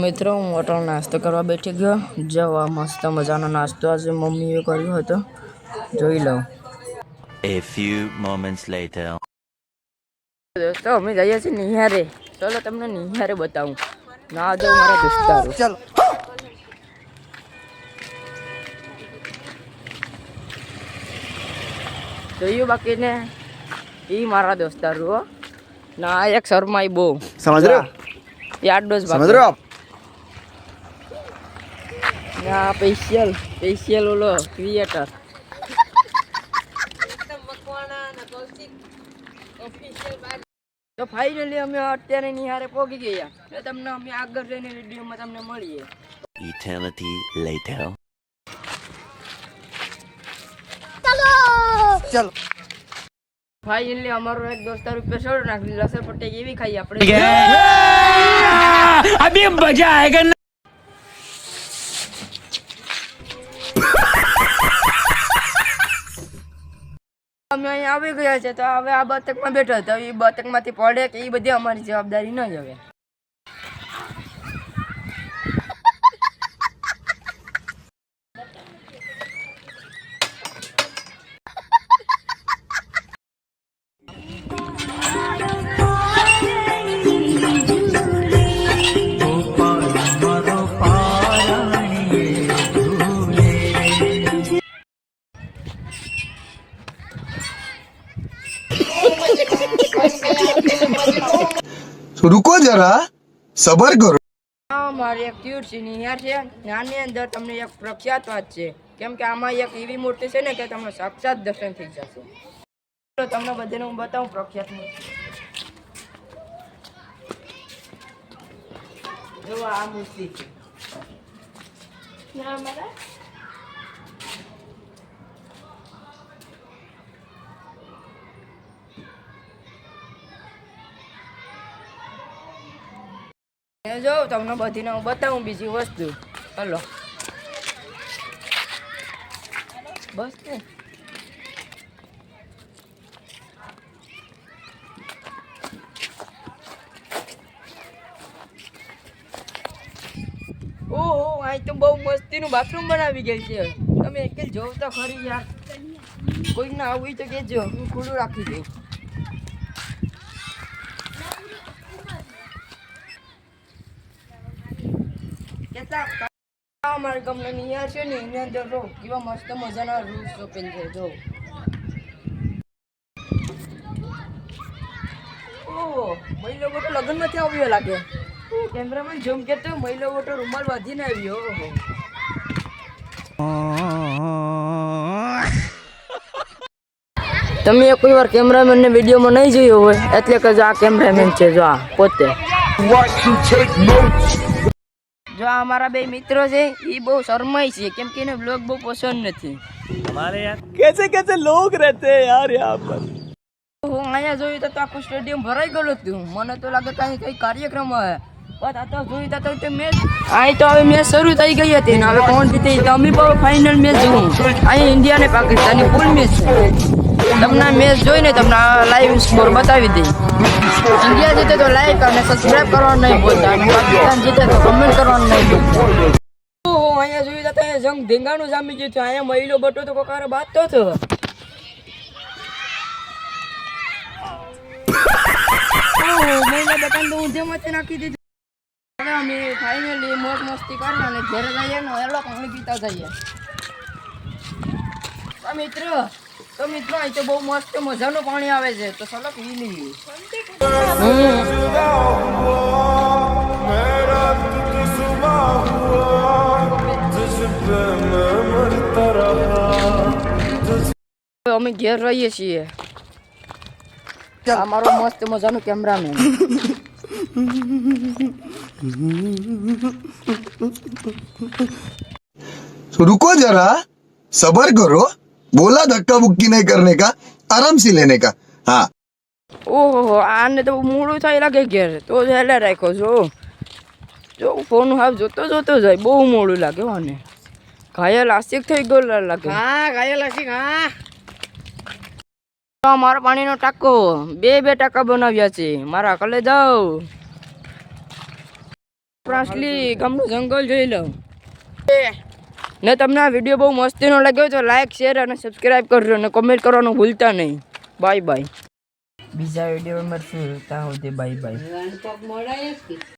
મિત્રો હું હોટલ નાસ્તો કરવા બેઠી ગયો. જો આ મસ્ત મજાનો નાસ્તો આજે મમ્મીએ કર્યો હતો, જોઈ લઉં. A few moments later. દોસ્તો અમે જઈએ છીએ નિહારે. ચલો તમને નિહારે બતાવું. ના જો મારા દોસ્તારો. ચલો જોયું બાકી ને ઈ મારા દોસ્તારો ના એક શર્માઈ બહુ સમજ રહ્યો યાડો જ સમજ રહ્યો ના સ્પેશિયલ ઓલો ક્રિએટર તો ફાઇનલી અમે અત્યારે નિહારે પહોંચી ગયા. તો તમને અમે આગળ જઈને વિડીયોમાં તમને મળીએ. Eternity later. ચલો ફાઇનલી અમારો એક દોસ્તાર રૂપિયા છોડ નાખી લસર પટ્ટી એવી ખાઈ આપણે અભી મજા આયેગા. અમે અહીંયા આવી ગયા છે. તો હવે આ બતકમાં બેઠા હતા. એ બતકમાંથી પડે કે એ બધી અમારી જવાબદારી ન જ હવે. रुको जरा सबर करो. મારી એક ક્યુટ છે નિહાર છે. આની અંદર તમને એક પ્રખ્યાત વાત છે, કેમ કે આમાં એક એવી મૂર્તિ છે ને કે તમને સાક્ષાત દર્શન થઈ જશે. તો તમને બધાને હું બતાવું પ્રખ્યાત મૂર્તિ. જો આ મૂર્તિ છે. જો તમને બધીને હું બતાવું બીજી વસ્તુ. હલો બસ ને ઓહો અહીં તો બહુ મસ્તીનું બાથરૂમ બનાવી ગયું છે. તમે એક જોવ તો ખરી યાર. કોઈ ના આવું તો કહેજો, હું ખુલ્લું રાખી દઉં. અમારા ગામના નિહાર છે ને એની અંદર જો કેવા મસ્ત મજાના રૂલ્સ ઓપન છે. જો ઓહ મહિલો ગોટો લગ્ન નથી આવ્યો લાગે. કેમેરામેન ઝૂમ કે તો મહિલો ગોટો રૂમાલ બાંધીને આવ્યો. તમે કોઈ વાર કેમેરામેન ને વિડીયોમાં નહીં જોયો હોય એટલે કે જો આ કેમેરામેન છે. જો આ પોતે જો અમારા બે મિત્રો છે એ બહુ શરમાય છે, કેમ કે એને બ્લોગ બહુ પસંદ નથી. हमारे यार कैसे कैसे लोग रहते हैं यार यहाँ पर. હું અહીંયા જોયું તો આખું સ્ટેડિયમ ભરાઈ ગયું હતું. મને તો લાગે કઈ કાર્યક્રમ હોય, પણ આ તો જોયું તો મેચ અહીં તો હવે મેચ શરૂ થઈ ગઈ હતી ને હવે કોણ જીતે તો અમે બહુ ફાઇનલ મેચ જોઉં. અહીં ઇન્ડિયા ને પાકિસ્તાનની ફૂલ મેચ છે. તમને મેચ જોઈને તમને લાઈવ સ્કોર બતાવી દઈ. ઇન્ડિયા જીતે તો લાઈક અને સબસ્ક્રાઇબ કરવાનું નહીં ભૂલતા, અને પાકિસ્તાન જીતે તો કમેન્ટ કરવાનું નહીં ભૂલતા. અહીંયા જોયું તો અહીંયા જંગ ધીંગાનું જામી ગયું છે. અહીંયા મહિલો બટો તો કોકારે બાંધતો હતો. મહિલા બટન તો ઊંધેમાંથી નાખી દીધું. હવે અમે ફાઇનલી મોજ મસ્તી કરી અને ઘરે જઈએ ને એલો પાણી પીતા જઈએ. તો મિત્રો અહીં તો બહુ મસ્ત મજાનું પાણી આવે છે, તો ચલો પી લઈએ. અમે ઘેર રહીએ છીએ. અમારો મસ્ત મજાનો કેમેરામેન. रुको जरा सबर करो. बोला धक्का बुक्की नहीं करने का, आराम से लेने का. हाँ ઓહો આને તો મોડું થાય લાગે ઘેર. તો હેલે રાખ્યો જો ફોન હાવ જોતો જાય. બહુ મોડું લાગે આને. ઘાયલ આશિક થઈ ગયો લાગે. હા ઘાયલ આશિક. હા મારા પાણીનો ટાંકો બે ટાંકા બનાવ્યા છે. મારા કલે જાઓ. પ્રાસલી ગામનું જંગલ જોઈ લઉં. ને તમને આ વિડીયો બહુ મસ્તીનો લાગ્યો તો લાઈક શેર અને સબસ્ક્રાઈબ કરજો અને કમેન્ટ કરવાનું ભૂલતા નહીં. Bye bye. બીજા વિડીયો મળશું ત્યાં સુધી બાય બાય.